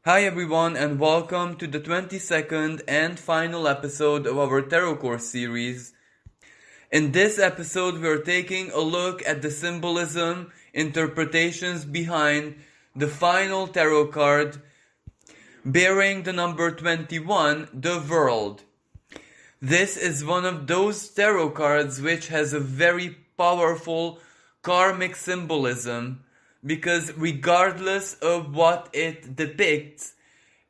Hi everyone and welcome to the 22nd and final episode of our Tarot Course series. In this episode we are taking a look at the symbolism, interpretations behind the final tarot card bearing the number 21, the World. This is one of those tarot cards which has a very powerful karmic symbolism, because regardless of what it depicts,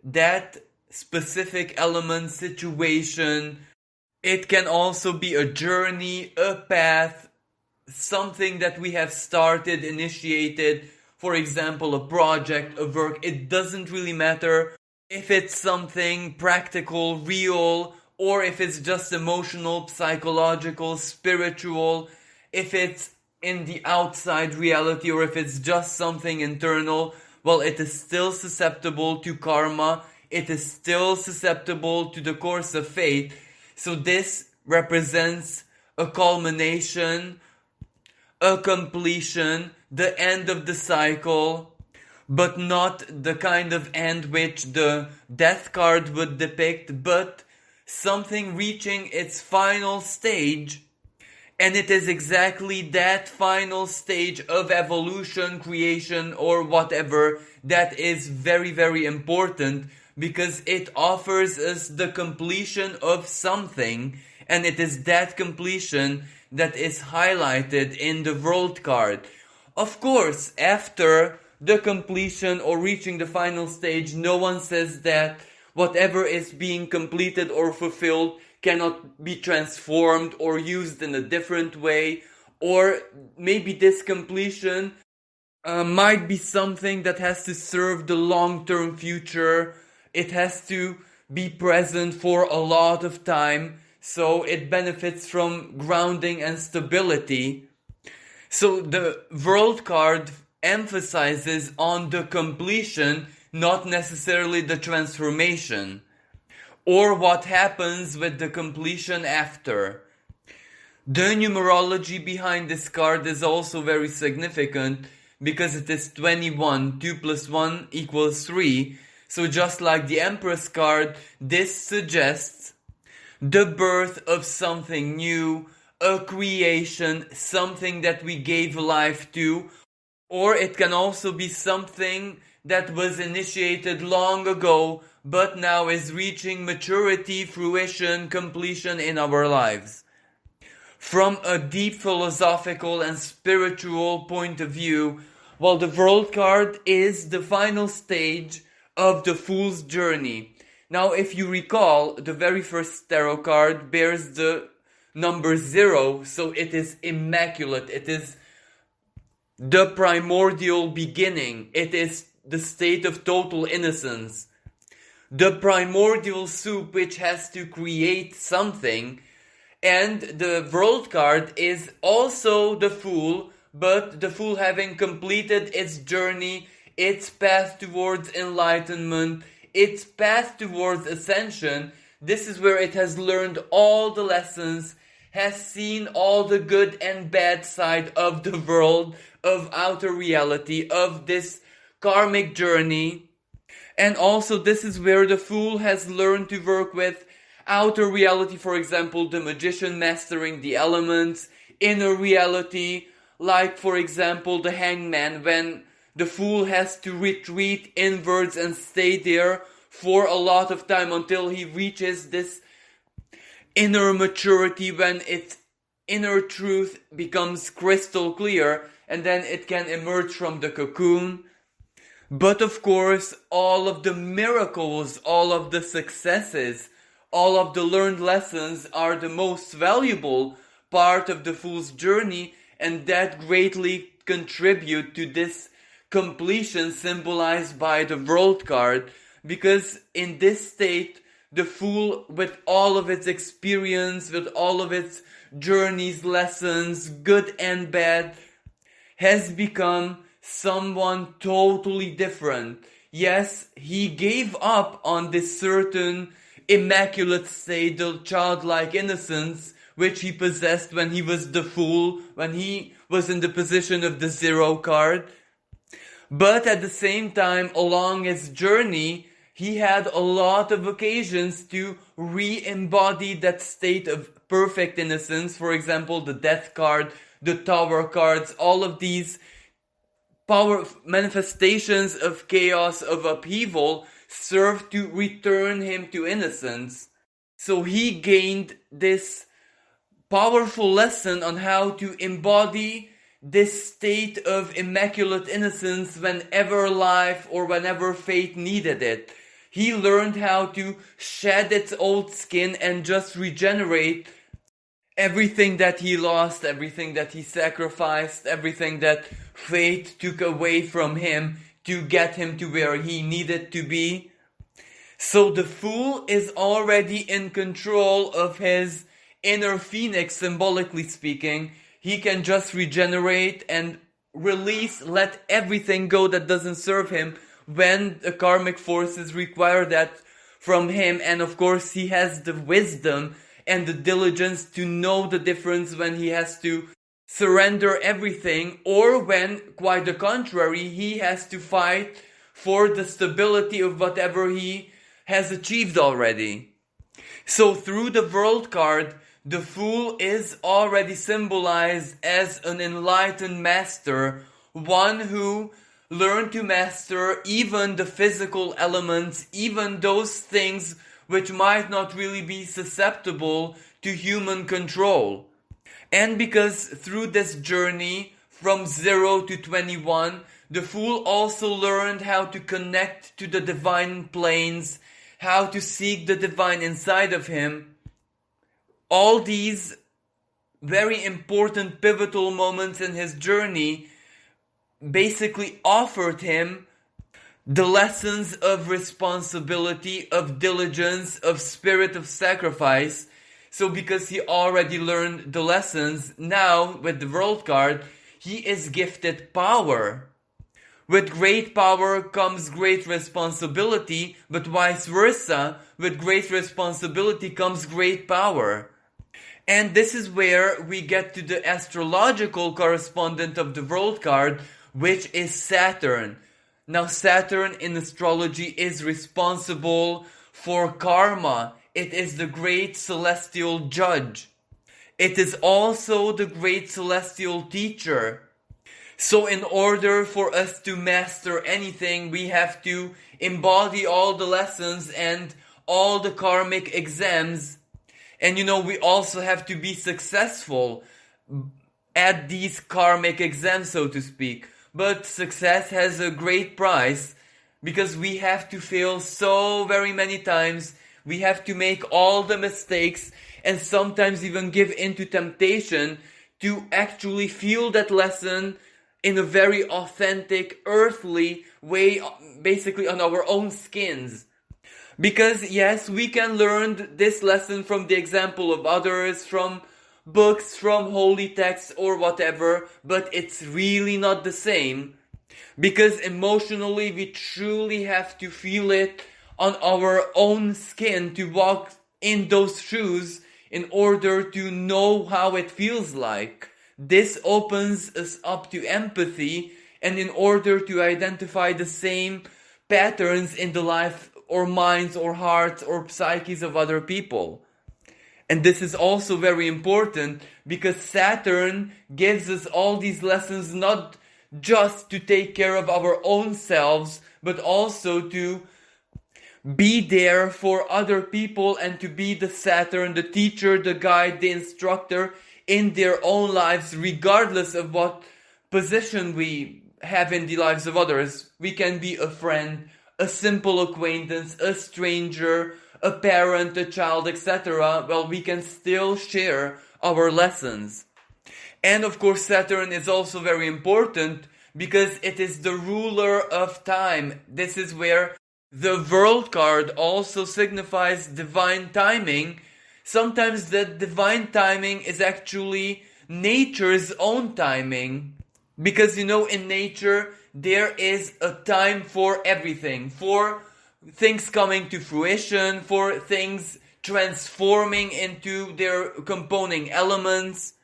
that specific element, situation, it can also be a journey, a path, something that we have started, initiated, for example, a project, a work. It doesn't really matter if it's something practical, real, or if it's just emotional, psychological, spiritual, if it's in the outside reality, or if it's just something internal. Well, it is still susceptible to karma. It is still susceptible to the course of fate. So this represents a culmination, a completion, the end of the cycle, but not the kind of end which the death card would depict, but something reaching its final stage. And it is exactly that final stage of evolution, creation, or whatever that is very, very important, because it offers us the completion of something, and it is that completion that is highlighted in the World card. Of course, after the completion or reaching the final stage, no one says that whatever is being completed or fulfilled cannot be transformed or used in a different way, or maybe this completion might be something that has to serve the long-term future. It has to be present for a lot of time, so it benefits from grounding and stability. So the World card emphasizes on the completion, not necessarily the transformation, or what happens with the completion after. The numerology behind this card is also very significant, because it is 21, 2 plus 1 equals 3. So just like the Empress card, this suggests the birth of something new, a creation, something that we gave life to, or it can also be something that was initiated long ago, but now is reaching maturity, fruition, completion in our lives. From a deep philosophical and spiritual point of view, well, the World card is the final stage of the Fool's journey. Now, if you recall, the very first tarot card bears the number 0, so it is immaculate. It is the primordial beginning. It is the state of total innocence. The primordial soup which has to create something. And the World card is also the Fool, but the Fool having completed its journey, its path towards enlightenment, its path towards ascension. This is where it has learned all the lessons, has seen all the good and bad side of the world, of outer reality, of this karmic journey. And also this is where the Fool has learned to work with outer reality, for example, the Magician mastering the elements, inner reality, like for example the Hangman, when the Fool has to retreat inwards and stay there for a lot of time until he reaches this inner maturity, when its inner truth becomes crystal clear, and then it can emerge from the cocoon. But of course, all of the miracles, all of the successes, all of the learned lessons are the most valuable part of the Fool's journey, and that greatly contribute to this completion symbolized by the World card, because in this state, the Fool, with all of its experience, with all of its journeys, lessons, good and bad, has become someone totally different. Yes, he gave up on this certain immaculate state, the childlike innocence which he possessed when he was the Fool, when he was in the position of the 0 card. But at the same time, along his journey, he had a lot of occasions to re-embody that state of perfect innocence. For example, the Death card, the Tower cards, all of these power manifestations of chaos, of upheaval, serve to return him to innocence. So he gained this powerful lesson on how to embody this state of immaculate innocence whenever life or whenever fate needed it. He learned how to shed its old skin and just regenerate everything that he lost, everything that he sacrificed, everything that fate took away from him to get him to where he needed to be. So the Fool is already in control of his inner phoenix, symbolically speaking. He can just regenerate and release, let everything go that doesn't serve him when the karmic forces require that from him. And of course, he has the wisdom and the diligence to know the difference when he has to surrender everything, or when, quite the contrary, he has to fight for the stability of whatever he has achieved already. So through the World card, the Fool is already symbolized as an enlightened master, one who learned to master even the physical elements, even those things which might not really be susceptible to human control. And because through this journey from 0 to 21, the Fool also learned how to connect to the divine planes, how to seek the divine inside of him. All these very important pivotal moments in his journey basically offered him the lessons of responsibility, of diligence, of spirit of sacrifice. So because he already learned the lessons, now with the World card, he is gifted power. With great power comes great responsibility, but vice versa, with great responsibility comes great power. And this is where we get to the astrological correspondent of the World card, which is Saturn. Now Saturn in astrology is responsible for karma. It is the great celestial judge. It is also the great celestial teacher. So in order for us to master anything, we have to embody all the lessons and all the karmic exams. And we also have to be successful at these karmic exams, so to speak. But success has a great price, because we have to fail so very many times. We have to make all the mistakes and sometimes even give into temptation to actually feel that lesson in a very authentic, earthly way, basically on our own skins. Because yes, we can learn this lesson from the example of others, from books, from holy texts or whatever, but it's really not the same. Because emotionally we truly have to feel it on our own skin to walk in those shoes in order to know how it feels like. This opens us up to empathy, and in order to identify the same patterns in the life or minds or hearts or psyches of other people. And this is also very important because Saturn gives us all these lessons not just to take care of our own selves, but also to be there for other people and to be the Saturn, the teacher, the guide, the instructor in their own lives, regardless of what position we have in the lives of others. We can be a friend, a simple acquaintance, a stranger, a parent, a child, etc. Well, we can still share our lessons. And of course, Saturn is also very important because it is the ruler of time. This is where the World card also signifies divine timing. Sometimes the divine timing is actually nature's own timing. Because in nature, there is a time for everything. For things coming to fruition, for things transforming into their component elements.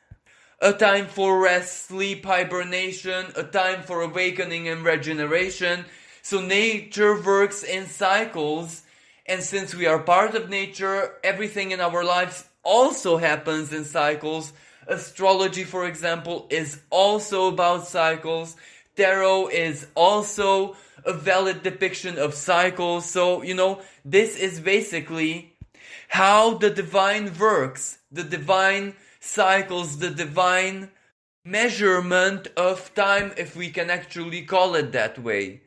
a time for rest, sleep, hibernation, a time for awakening and regeneration. So nature works in cycles, and since we are part of nature, everything in our lives also happens in cycles. Astrology, for example, is also about cycles. Tarot is also a valid depiction of cycles. So, this is basically how the divine works, the divine cycles, the divine measurement of time, if we can actually call it that way.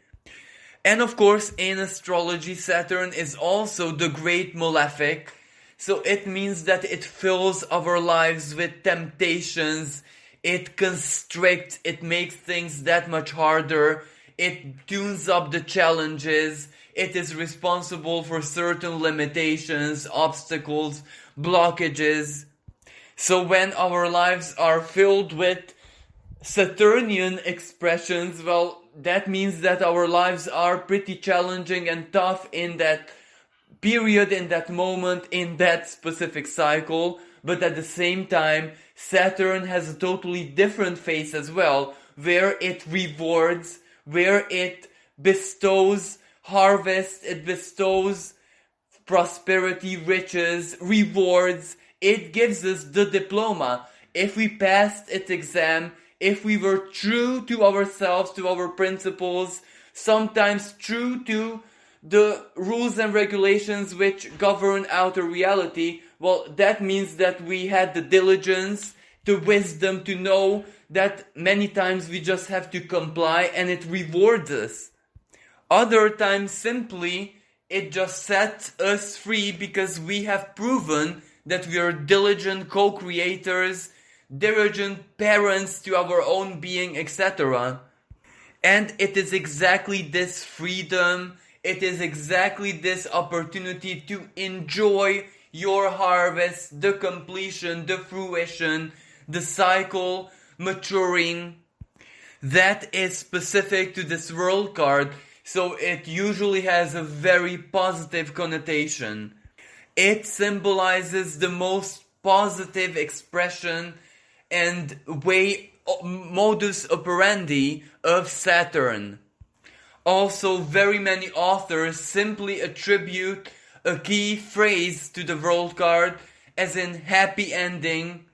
And of course, in astrology, Saturn is also the great malefic. So it means that it fills our lives with temptations, it constricts, it makes things that much harder, it tunes up the challenges, it is responsible for certain limitations, obstacles, blockages. So when our lives are filled with Saturnian expressions, well, that means that our lives are pretty challenging and tough in that period, in that moment, in that specific cycle. But at the same time, Saturn has a totally different face as well, where it rewards, where it bestows harvest, it bestows prosperity, riches, rewards. It gives us the diploma. If we passed its exam, if we were true to ourselves, to our principles, sometimes true to the rules and regulations which govern outer reality, well, that means that we had the diligence, the wisdom to know that many times we just have to comply and it rewards us. Other times simply it just sets us free because we have proven that we are diligent co-creators, diligent parents to our own being, etc. And it is exactly this freedom, it is exactly this opportunity to enjoy your harvest, the completion, the fruition, the cycle, maturing, that is specific to this world card. So it usually has a very positive connotation. It symbolizes the most positive expression and way, modus operandi of Saturn. Also, very many authors simply attribute a key phrase to the world card, as in happy ending.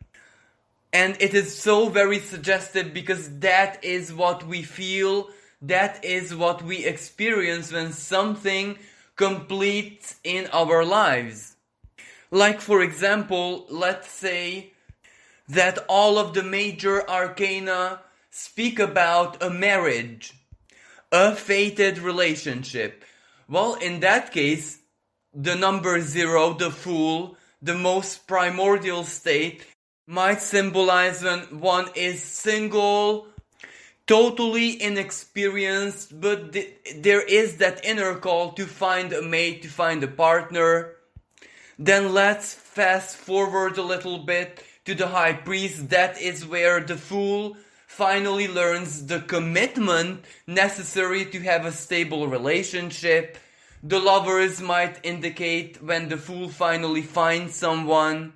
And it is so very suggestive because that is what we feel, that is what we experience when something completes in our lives. Like, for example, let's say that all of the major arcana speak about a marriage, a fated relationship. Well, in that case, the number 0, the Fool, the most primordial state, might symbolize when one is single, totally inexperienced, but there is that inner call to find a mate, to find a partner. Then let's fast forward a little bit to the High Priest. That is where the Fool finally learns the commitment necessary to have a stable relationship. The Lovers might indicate when the Fool finally finds someone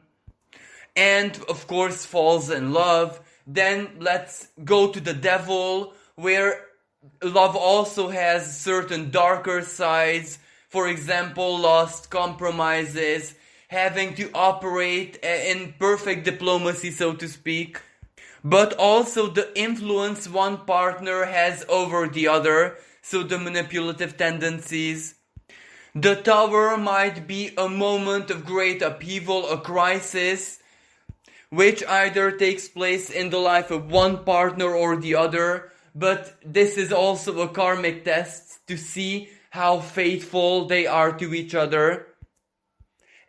and of course falls in love. Then let's go to the Devil, where love also has certain darker sides. For example, lost compromises, having to operate in perfect diplomacy, so to speak. But also the influence one partner has over the other, so the manipulative tendencies. The Tower might be a moment of great upheaval, a crisis, which either takes place in the life of one partner or the other, but this is also a karmic test to see how faithful they are to each other.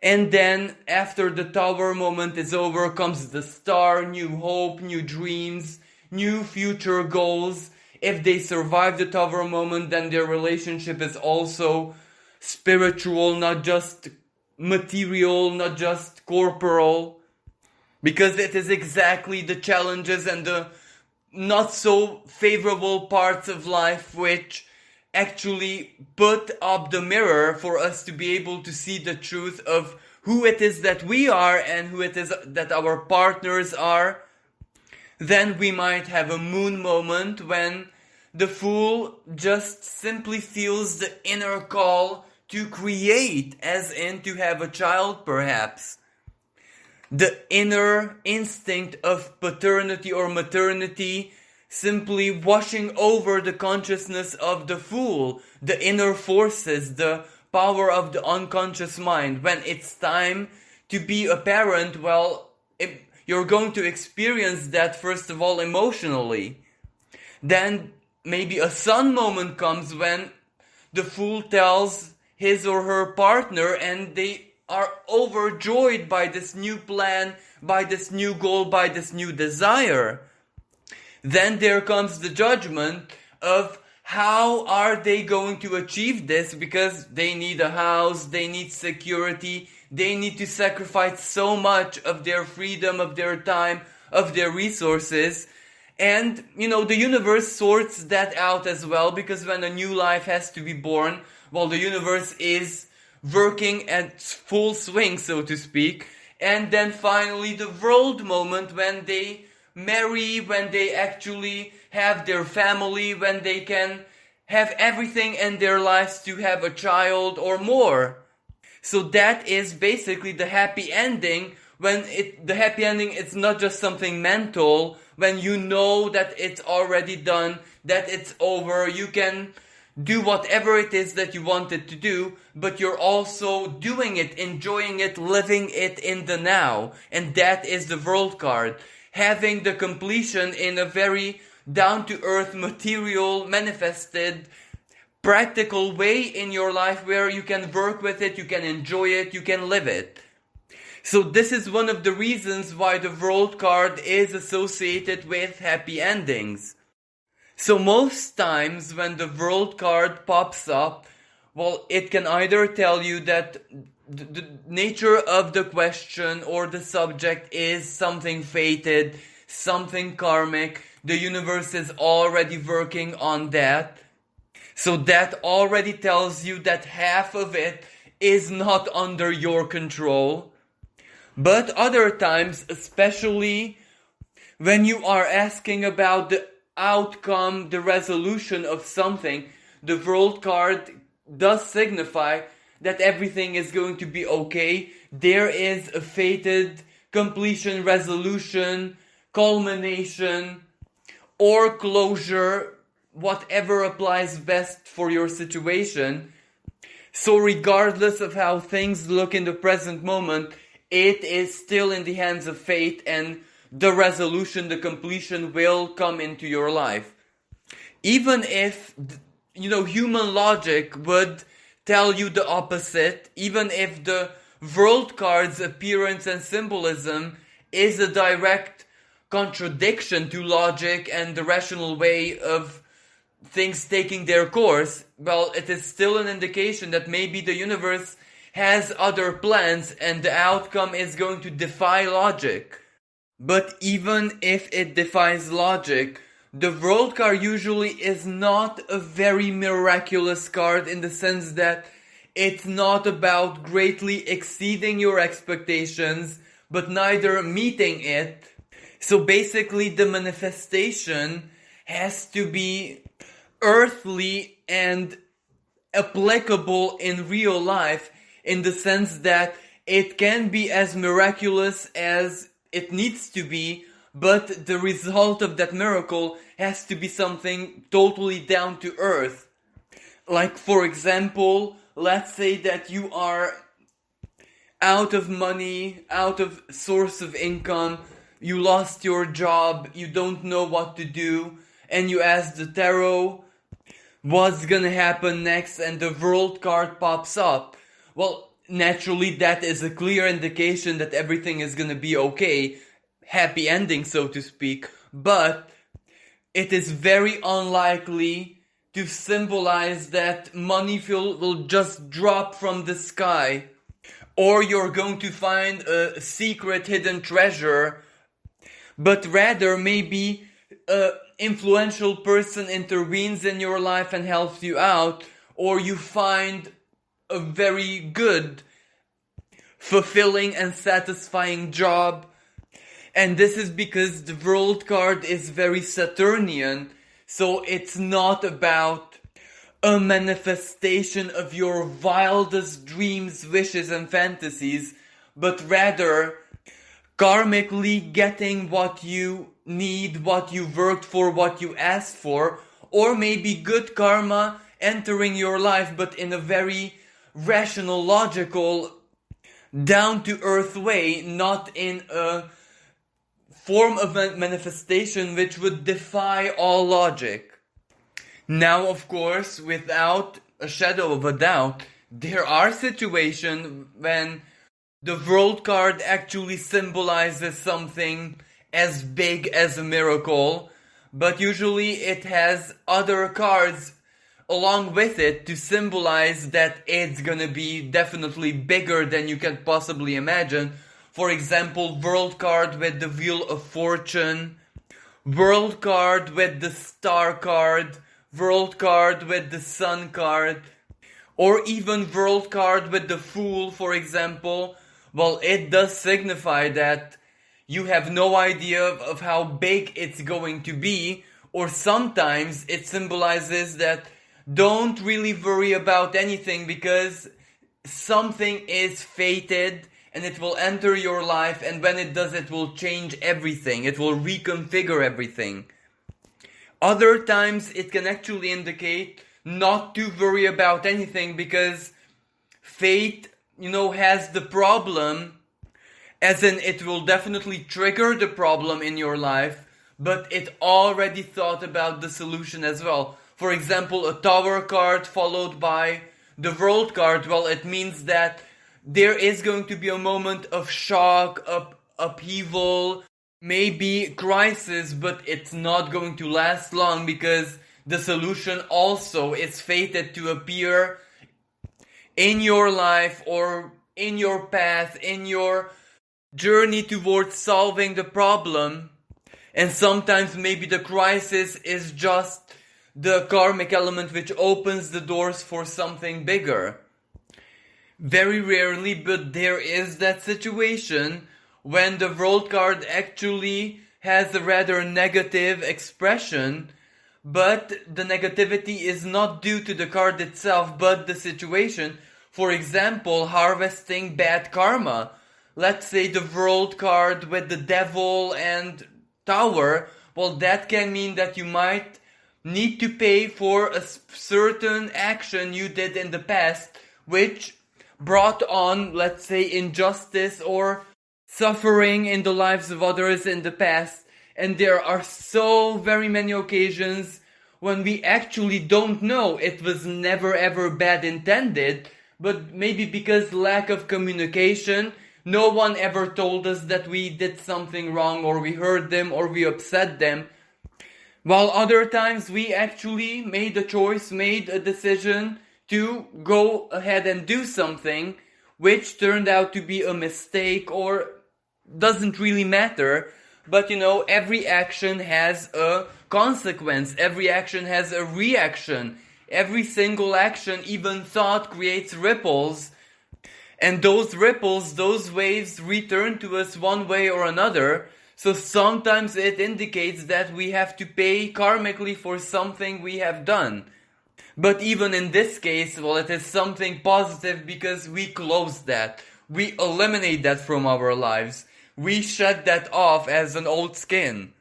And then, after the Tower moment is over, comes the Star, new hope, new dreams, new future goals. If they survive the Tower moment, then their relationship is also spiritual, not just material, not just corporal. Because it is exactly the challenges and the not so favorable parts of life which actually put up the mirror for us to be able to see the truth of who it is that we are and who it is that our partners are. Then we might have a moon moment when the Fool just simply feels the inner call to create, as in to have a child perhaps. The inner instinct of paternity or maternity simply washing over the consciousness of the Fool, the inner forces, the power of the unconscious mind. When it's time to be a parent, well, you're going to experience that first of all emotionally. Then maybe a sun moment comes when the Fool tells his or her partner, and they are overjoyed by this new plan, by this new goal, by this new desire. Then there comes the judgment of how are they going to achieve this, because they need a house, they need security, they need to sacrifice so much of their freedom, of their time, of their resources. And, the universe sorts that out as well, because when a new life has to be born, well, the universe is working at full swing, so to speak. And then finally the world moment when they marry, when they actually have their family, when they can have everything in their lives to have a child or more. So that is basically the happy ending. The happy ending, it's not just something mental. When you know that it's already done, that it's over, you can do whatever it is that you wanted to do, but you're also doing it, enjoying it, living it in the now. And that is the World card. Having the completion in a very down-to-earth, material, manifested, practical way in your life where you can work with it, you can enjoy it, you can live it. So this is one of the reasons why the World card is associated with happy endings. So most times when the World card pops up, well, it can either tell you that the nature of the question or the subject is something fated, something karmic, the universe is already working on that. So that already tells you that half of it is not under your control. But other times, especially when you are asking about the outcome, the resolution of something, the World card does signify that everything is going to be okay. There is a fated completion, resolution, culmination, or closure, whatever applies best for your situation. So regardless of how things look in the present moment, it is still in the hands of fate, and the resolution, the completion will come into your life. Even if, human logic would tell you the opposite, even if the World card's appearance and symbolism is a direct contradiction to logic and the rational way of things taking their course, well, it is still an indication that maybe the universe has other plans and the outcome is going to defy logic. But even if it defies logic, the World card usually is not a very miraculous card, in the sense that it's not about greatly exceeding your expectations, but neither meeting it. So basically the manifestation has to be earthly and applicable in real life, in the sense that it can be as miraculous as it needs to be, but the result of that miracle has to be something totally down to earth. Like, for example, let's say that you are out of money, out of source of income, you lost your job, you don't know what to do, and you ask the tarot what's gonna happen next, and the World card pops up. Well, naturally that is a clear indication that everything is gonna be okay, happy ending, so to speak, but it is very unlikely to symbolize that money will just drop from the sky, or you're going to find a secret hidden treasure, but rather maybe an influential person intervenes in your life and helps you out, or you find a very good, fulfilling and satisfying job, And this is because the World card is very Saturnian, so it's not about a manifestation of your wildest dreams, wishes, and fantasies, but rather karmically getting what you need, what you worked for, what you asked for, or maybe good karma entering your life, but in a very rational, logical, down-to-earth way, not in a form of manifestation which would defy all logic. Now, of course, without a shadow of a doubt, there are situations when the World card actually symbolizes something as big as a miracle, but usually it has other cards along with it to symbolize that it's gonna be definitely bigger than you can possibly imagine. For example, World card with the Wheel of Fortune, World card with the Star card, World card with the Sun card, or even World card with the Fool, for example. Well, it does signify that you have no idea of how big it's going to be, or sometimes it symbolizes that don't really worry about anything because something is fated and it will enter your life, and when it does, it will change everything. It will reconfigure everything. Other times it can actually indicate not to worry about anything because fate, has the problem, as in it will definitely trigger the problem in your life, but it already thought about the solution as well. For example, a Tower card followed by the World card, well, it means that there is going to be a moment of shock, upheaval, maybe crisis, but it's not going to last long because the solution also is fated to appear in your life or in your path, in your journey towards solving the problem. And sometimes maybe the crisis is just the karmic element which opens the doors for something bigger. Very rarely, but there is that situation when the World card actually has a rather negative expression, but the negativity is not due to the card itself, but the situation. For example, harvesting bad karma. Let's say the World card with the Devil and Tower. Well, that can mean that you might need to pay for a certain action you did in the past, which brought on, let's say, injustice or suffering in the lives of others in the past. And there are so very many occasions when we actually don't know it was never ever bad intended, but maybe because lack of communication, no one ever told us that we did something wrong, or we hurt them, or we upset them. While other times we actually made a choice, made a decision to go ahead and do something which turned out to be a mistake or doesn't really matter. But every action has a consequence. Every action has a reaction. Every single action, even thought, creates ripples. And those ripples, those waves return to us one way or another. So sometimes it indicates that we have to pay karmically for something we have done. But even in this case, well, it is something positive because we close that. We eliminate that from our lives. We shed that off as an old skin.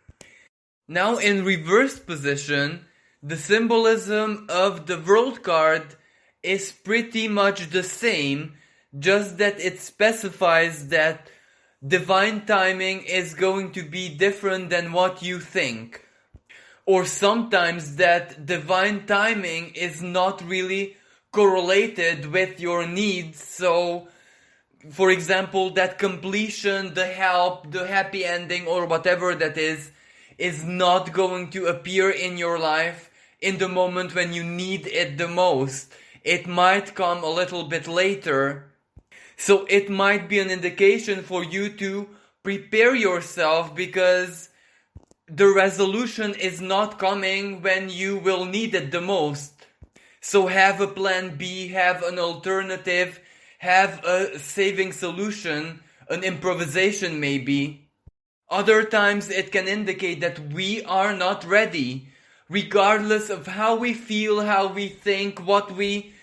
Now in reverse position, the symbolism of the World card is pretty much the same, just that it specifies that divine timing is going to be different than what you think. Or sometimes that divine timing is not really correlated with your needs. So, for example, that completion, the help, the happy ending, or whatever that is not going to appear in your life in the moment when you need it the most. It might come a little bit later. So it might be an indication for you to prepare yourself because the resolution is not coming when you will need it the most. So have a plan B, have an alternative, have a saving solution, an improvisation maybe. Other times it can indicate that we are not ready, regardless of how we feel, how we think, what we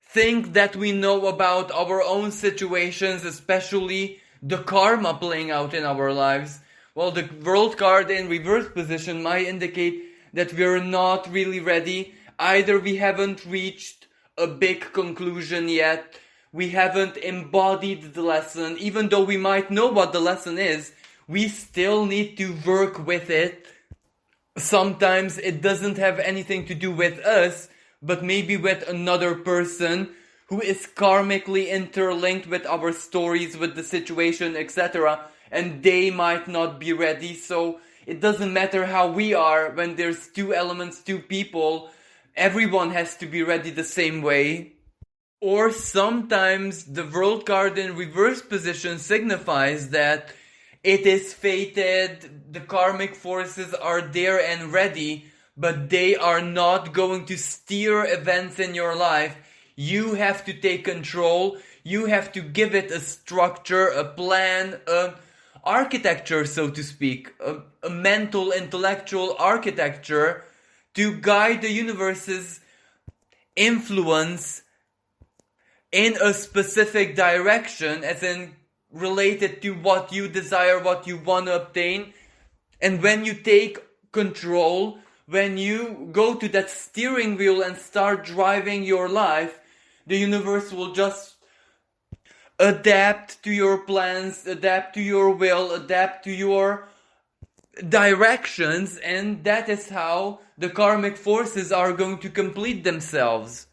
think that we know about our own situations, especially the karma playing out in our lives. Well, the World card in reverse position might indicate that we're not really ready. Either we haven't reached a big conclusion yet, we haven't embodied the lesson, even though we might know what the lesson is, we still need to work with it. Sometimes it doesn't have anything to do with us, but maybe with another person who is karmically interlinked with our stories, with the situation, etc. And they might not be ready. So it doesn't matter how we are when there's two elements, two people. Everyone has to be ready the same way. Or sometimes the World card in reverse position signifies that it is fated, the karmic forces are there and ready, but they are not going to steer events in your life. You have to take control, you have to give it a structure, a plan, a architecture, so to speak, a mental, intellectual architecture to guide the universe's influence in a specific direction, as in related to what you desire, what you want to obtain. And when you take control, when you go to that steering wheel and start driving your life, the universe will just adapt to your plans, adapt to your will, adapt to your directions, and that is how the karmic forces are going to complete themselves.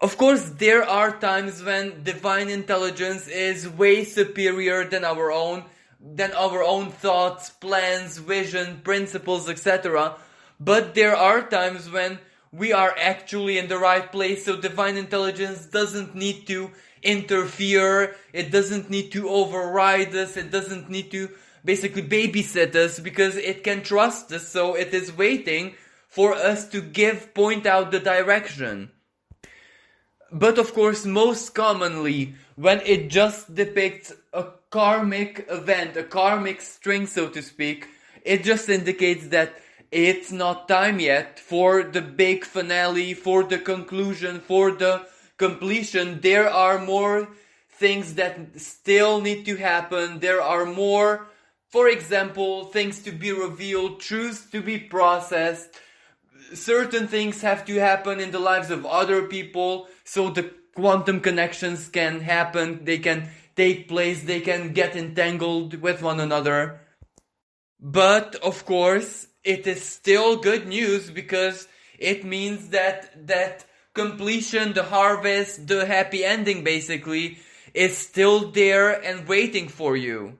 Of course, there are times when divine intelligence is way superior than our own thoughts, plans, vision, principles, etc. But there are times when we are actually in the right place, so divine intelligence doesn't need to interfere, it doesn't need to override us, it doesn't need to basically babysit us, because it can trust us, so it is waiting for us to point out the direction. But of course, most commonly, when it just depicts a karmic event, a karmic string, so to speak, it just indicates that it's not time yet for the big finale, for the conclusion, for the completion. There are more things that still need to happen. There are more, for example, things to be revealed, truths to be processed. Certain things have to happen in the lives of other people so the quantum connections can happen, they can take place, they can get entangled with one another. But of course, it is still good news, because it means that completion, the harvest, the happy ending basically, is still there and waiting for you.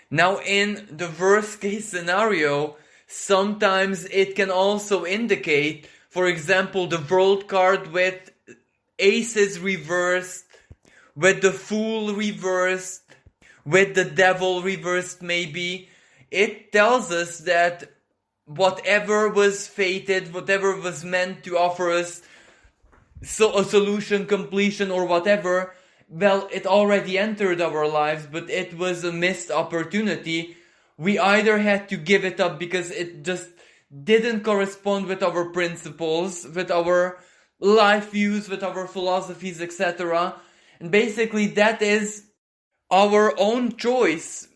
Now, in the worst case scenario, sometimes it can also indicate, for example, the World card with aces reversed, with the Fool reversed, with the Devil reversed maybe. It tells us that whatever was fated, whatever was meant to offer us so a solution, completion, or whatever, well, it already entered our lives, but it was a missed opportunity. We either had to give it up because it just didn't correspond with our principles, with our life views, with our philosophies, etc. And basically that is our own choice.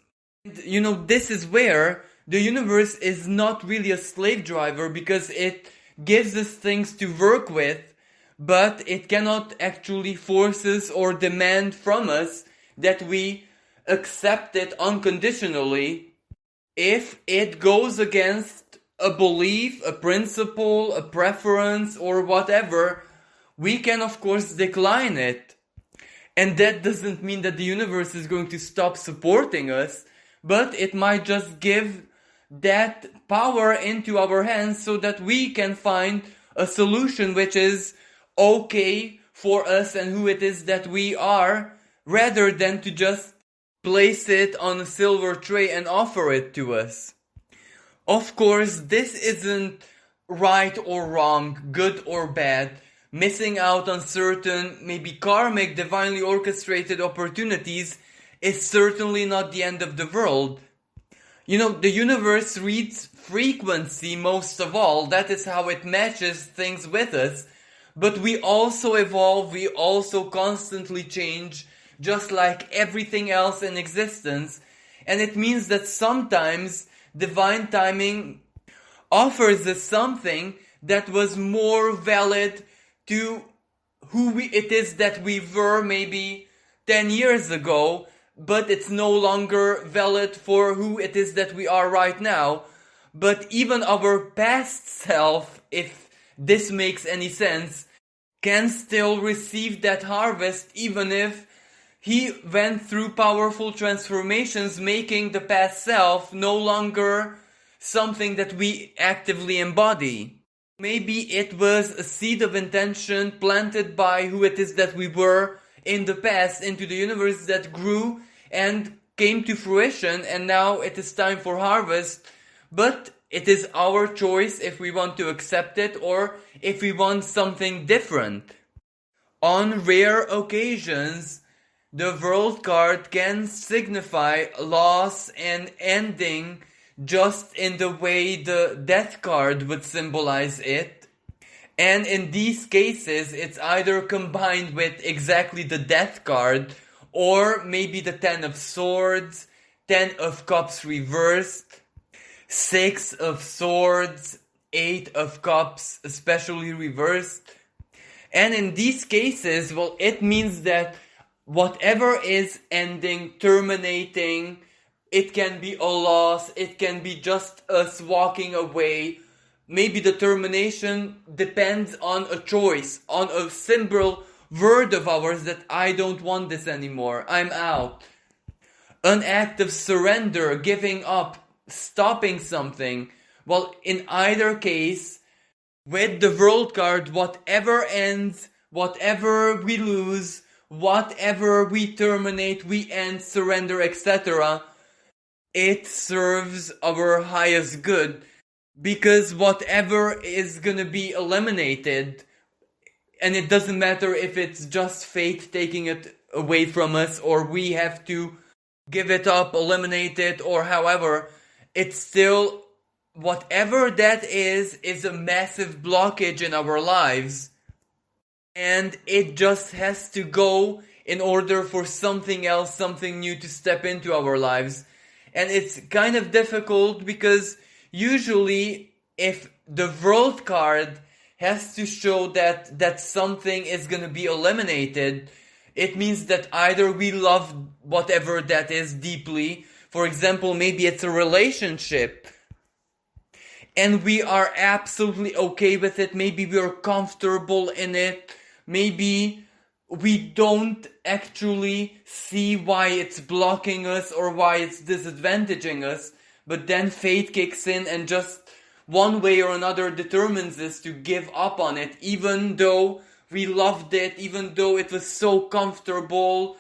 You know, this is where the universe is not really a slave driver, because it gives us things to work with, but it cannot actually force us or demand from us that we accept it unconditionally. If it goes against a belief, a principle, a preference, or whatever, we can of course decline it. And that doesn't mean that the universe is going to stop supporting us, but it might just give that power into our hands so that we can find a solution which is okay for us and who it is that we are, rather than to just place it on a silver tray and offer it to us. Of course, this isn't right or wrong, good or bad. Missing out on certain, maybe karmic, divinely orchestrated opportunities is certainly not the end of the world. The universe reads frequency most of all. That is how it matches things with us. But we also evolve, we also constantly change, just like everything else in existence. And it means that sometimes divine timing offers us something that was more valid to who it is that we were maybe 10 years ago, but it's no longer valid for who it is that we are right now. But even our past self, if this makes any sense, can still receive that harvest even if he went through powerful transformations, making the past self no longer something that we actively embody. Maybe it was a seed of intention planted by who it is that we were in the past into the universe that grew and came to fruition, and now it is time for harvest. But it is our choice if we want to accept it or if we want something different. On rare occasions, the World card can signify loss and ending just in the way the Death card would symbolize it. And in these cases, it's either combined with exactly the Death card or maybe the Ten of Swords, Ten of Cups reversed, Six of Swords, Eight of Cups, especially reversed. And in these cases, well, it means that whatever is ending, terminating, it can be a loss, it can be just us walking away. Maybe the termination depends on a choice, on a simple word of ours that I don't want this anymore, I'm out. An act of surrender, giving up, stopping something. Well, in either case, with the World card, whatever ends, whatever we lose, whatever we terminate, we end, surrender, etc., it serves our highest good. Because whatever is gonna be eliminated, and it doesn't matter if it's just fate taking it away from us, or we have to give it up, eliminate it, or however, it's still, whatever that is a massive blockage in our lives. And it just has to go in order for something else, something new to step into our lives. And it's kind of difficult because usually if the World card has to show that something is going to be eliminated, it means that either we love whatever that is deeply. For example, maybe it's a relationship and we are absolutely okay with it. Maybe we are comfortable in it. Maybe we don't actually see why it's blocking us or why it's disadvantaging us. But then fate kicks in and just one way or another determines us to give up on it, even though we loved it, even though it was so comfortable,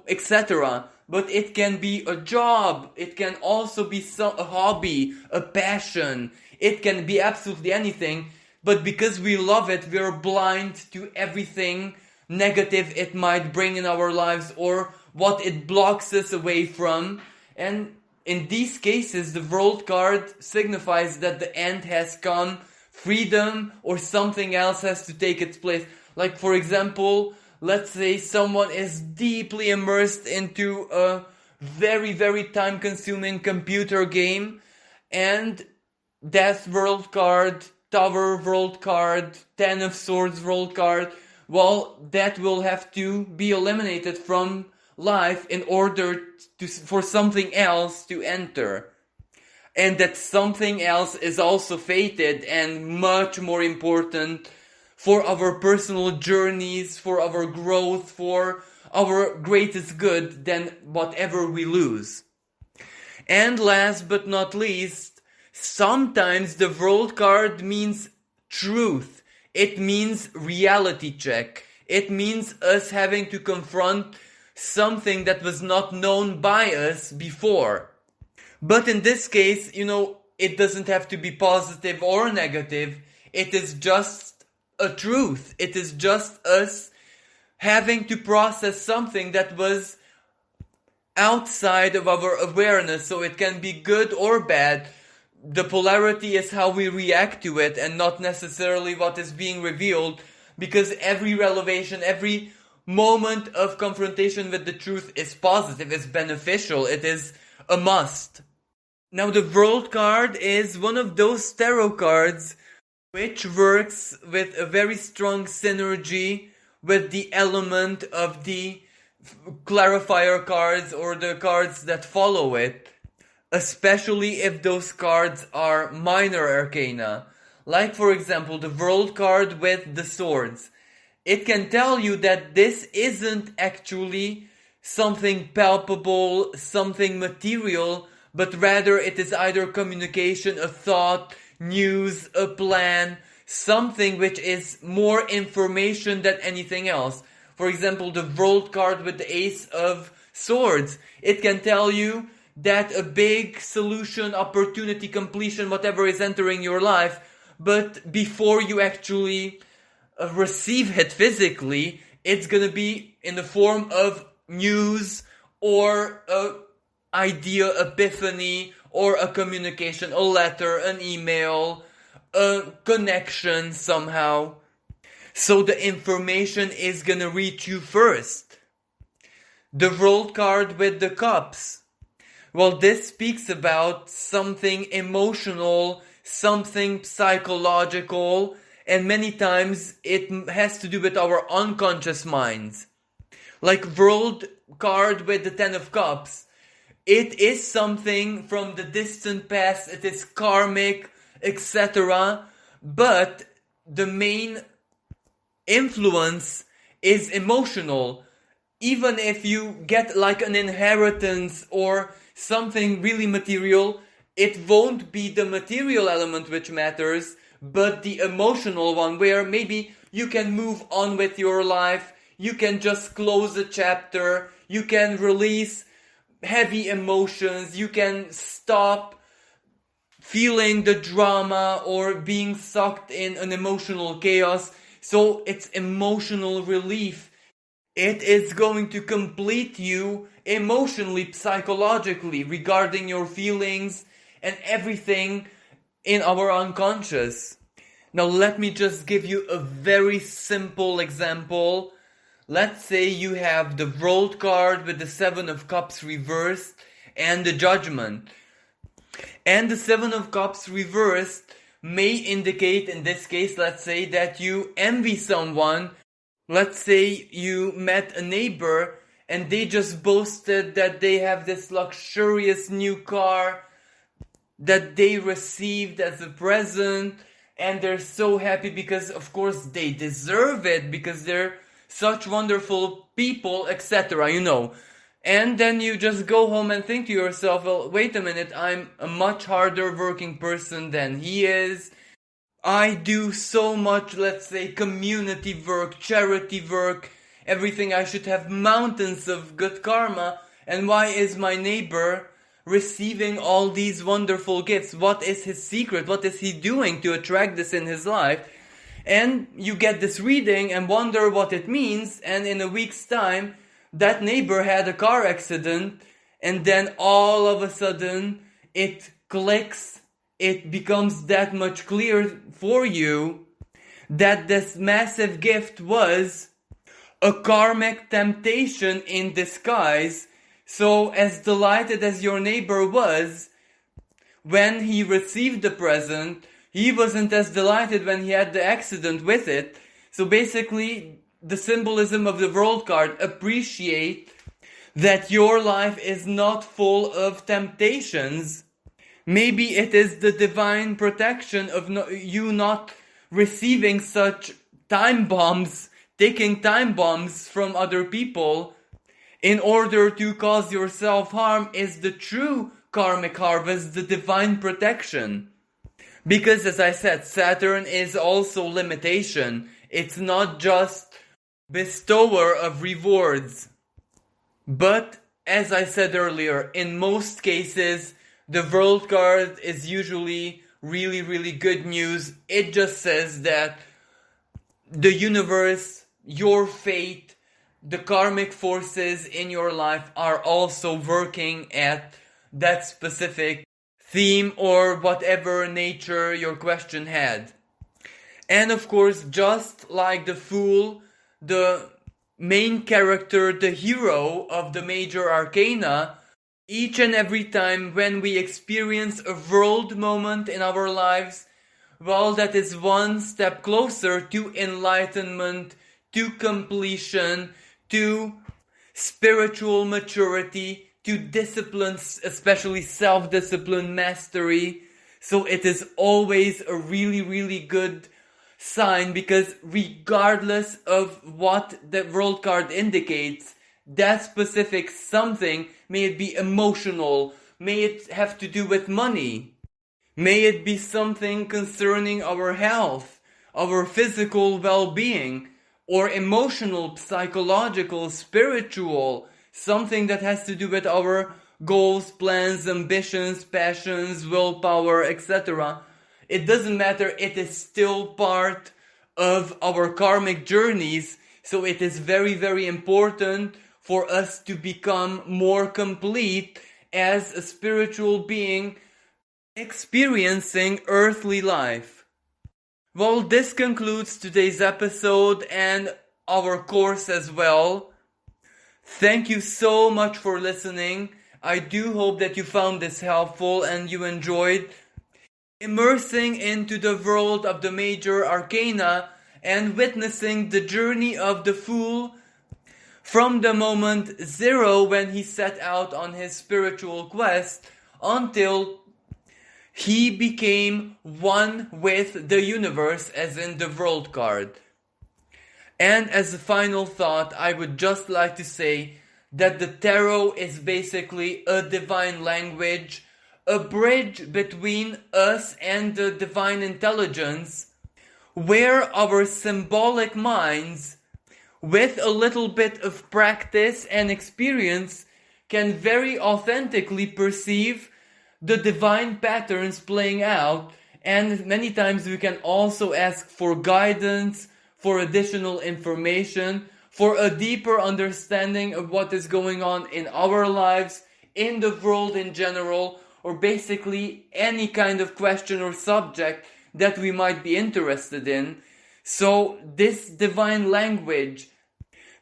etc. But it can be a job, it can also be a hobby, a passion, it can be absolutely anything. But because we love it, we are blind to everything negative it might bring in our lives or what it blocks us away from. And in these cases, the World card signifies that the end has come, freedom or something else has to take its place. Like, for example, let's say someone is deeply immersed into a very, very time-consuming computer game, and Death World card, Tower World card, Ten of Swords World card, well, that will have to be eliminated from life in order for something else to enter. And that something else is also fated and much more important for our personal journeys, for our growth, for our greatest good than whatever we lose. And last but not least, sometimes the World card means truth. It means reality check. It means us having to confront something that was not known by us before. But in this case, it doesn't have to be positive or negative. It is just a truth. It is just us having to process something that was outside of our awareness, so it can be good or bad. The polarity is how we react to it and not necessarily what is being revealed, because every revelation, every moment of confrontation with the truth is positive, is beneficial, it is a must. Now the World card is one of those tarot cards which works with a very strong synergy with the element of the clarifier cards or the cards that follow it, especially if those cards are minor arcana. Like, for example, the World card with the swords. It can tell you that this isn't actually something palpable, something material, but rather it is either communication, a thought, news, a plan, something which is more information than anything else. For example, the World card with the Ace of Swords. It can tell you that a big solution, opportunity, completion, whatever is entering your life, but before you actually receive it physically, it's gonna be in the form of news or a idea, epiphany, or a communication, a letter, an email, a connection somehow. So the information is gonna reach you first. The World card with the Cups. Well, this speaks about something emotional, something psychological, and many times it has to do with our unconscious minds. Like World card with the Ten of Cups. It is something from the distant past, it is karmic, etc. But the main influence is emotional. Even if you get like an inheritance or something really material, it won't be the material element which matters, but the emotional one, where maybe you can move on with your life, you can just close a chapter, you can release heavy emotions, you can stop feeling the drama or being sucked in an emotional chaos. So it's emotional relief. It is going to complete you emotionally, psychologically, regarding your feelings and everything in our unconscious. Now let me just give you a very simple example. Let's say you have the World card with the Seven of Cups reversed and the Judgment. And the Seven of Cups reversed may indicate, in this case, let's say that you envy someone. Let's say you met a neighbor and they just boasted that they have this luxurious new car that they received as a present, and they're so happy because of course they deserve it because they're such wonderful people, etc. And then you just go home and think to yourself, well, wait a minute, I'm a much harder working person than he is. I do so much, let's say, community work, charity work, everything. I should have mountains of good karma. And why is my neighbor receiving all these wonderful gifts? What is his secret? What is he doing to attract this in his life? And you get this reading and wonder what it means. And in a week's time, that neighbor had a car accident. And then all of a sudden, it clicks. It becomes that much clear for you that this massive gift was a karmic temptation in disguise. So as delighted as your neighbor was when he received the present, he wasn't as delighted when he had the accident with it. So basically, the symbolism of the World card, appreciate that your life is not full of temptations. Maybe it is the divine protection of you not receiving such time bombs, taking time bombs from other people in order to cause yourself harm is the true karmic harvest, the divine protection. Because as I said, Saturn is also limitation. It's not just bestower of rewards. But as I said earlier, in most cases, the World card is usually really, really good news. It just says that the universe, your fate, the karmic forces in your life are also working at that specific theme or whatever nature your question had. And of course, just like the Fool, the main character, the hero of the major arcana, each and every time when we experience a world moment in our lives, well, that is one step closer to enlightenment, to completion, to spiritual maturity, to discipline, especially self-discipline, mastery. So it is always a really, really good sign, because regardless of what the world card indicates, that specific something, may it be emotional, may it have to do with money, may it be something concerning our health, our physical well-being, or emotional, psychological, spiritual, something that has to do with our goals, plans, ambitions, passions, willpower, etc. It doesn't matter, it is still part of our karmic journeys, so it is very, very important for us to become more complete as a spiritual being experiencing earthly life. Well, this concludes today's episode and our course as well. Thank you so much for listening. I do hope that you found this helpful and you enjoyed immersing into the world of the major arcana and witnessing the journey of the Fool from the moment zero when he set out on his spiritual quest until he became one with the universe, as in the world card. And as a final thought, I would just like to say that the tarot is basically a divine language, a bridge between us and the divine intelligence, where our symbolic minds, with a little bit of practice and experience, can very authentically perceive the divine patterns playing out, and many times we can also ask for guidance, for additional information, for a deeper understanding of what is going on in our lives, in the world in general, or basically any kind of question or subject that we might be interested in. So this divine language,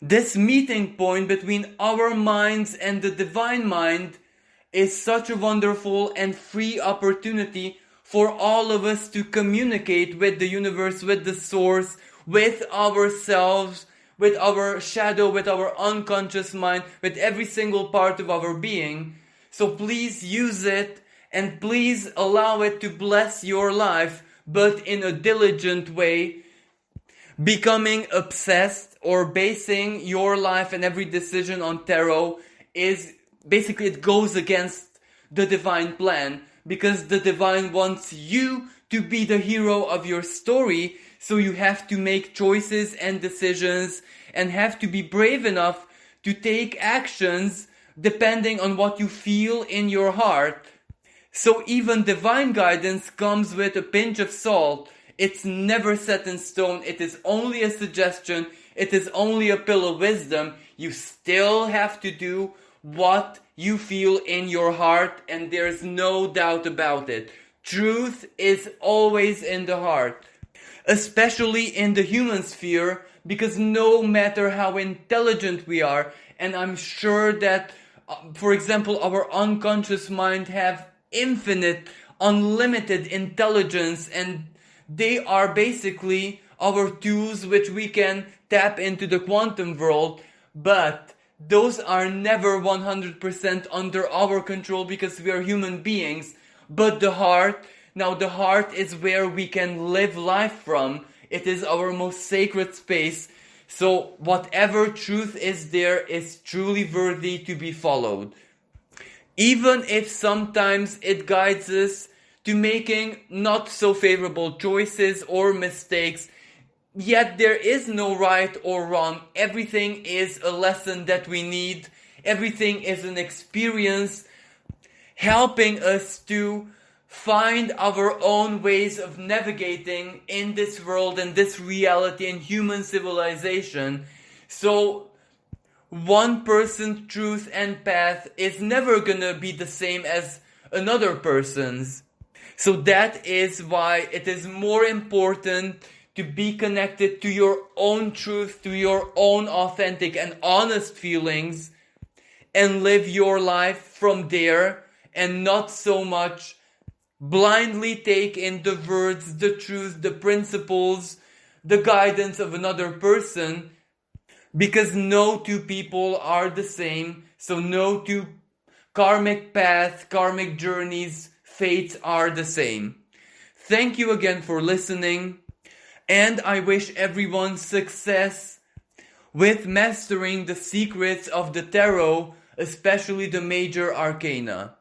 this meeting point between our minds and the divine mind, is such a wonderful and free opportunity for all of us to communicate with the universe, with the source, with ourselves, with our shadow, with our unconscious mind, with every single part of our being. So please use it, and please allow it to bless your life, but in a diligent way, becoming obsessed or basing your life and every decision on tarot is basically, it goes against the divine plan, because the divine wants you to be the hero of your story, so you have to make choices and decisions and have to be brave enough to take actions depending on what you feel in your heart. So even divine guidance comes with a pinch of salt. It's never set in stone. It is only a suggestion. It is only a pill of wisdom. You still have to do what you feel in your heart, and there's no doubt about it. Truth is always in the heart, especially in the human sphere, because no matter how intelligent we are, and I'm sure that, for example, our unconscious mind have infinite, unlimited intelligence, and they are basically our tools which we can tap into the quantum world, but those are never 100% under our control because we are human beings. But the heart, now the heart is where we can live life from. It is our most sacred space. So whatever truth is there is truly worthy to be followed. Even if sometimes it guides us to making not so favorable choices or mistakes, yet there is no right or wrong. Everything is a lesson that we need. Everything is an experience helping us to find our own ways of navigating in this world and this reality and human civilization. So one person's truth and path is never gonna be the same as another person's. So that is why it is more important to be connected to your own truth, to your own authentic and honest feelings, and live your life from there, and not so much blindly take in the words, the truth, the principles, the guidance of another person, because no two people are the same. So no two karmic paths, karmic journeys, fates are the same. Thank you again for listening, and I wish everyone success with mastering the secrets of the tarot, especially the major arcana.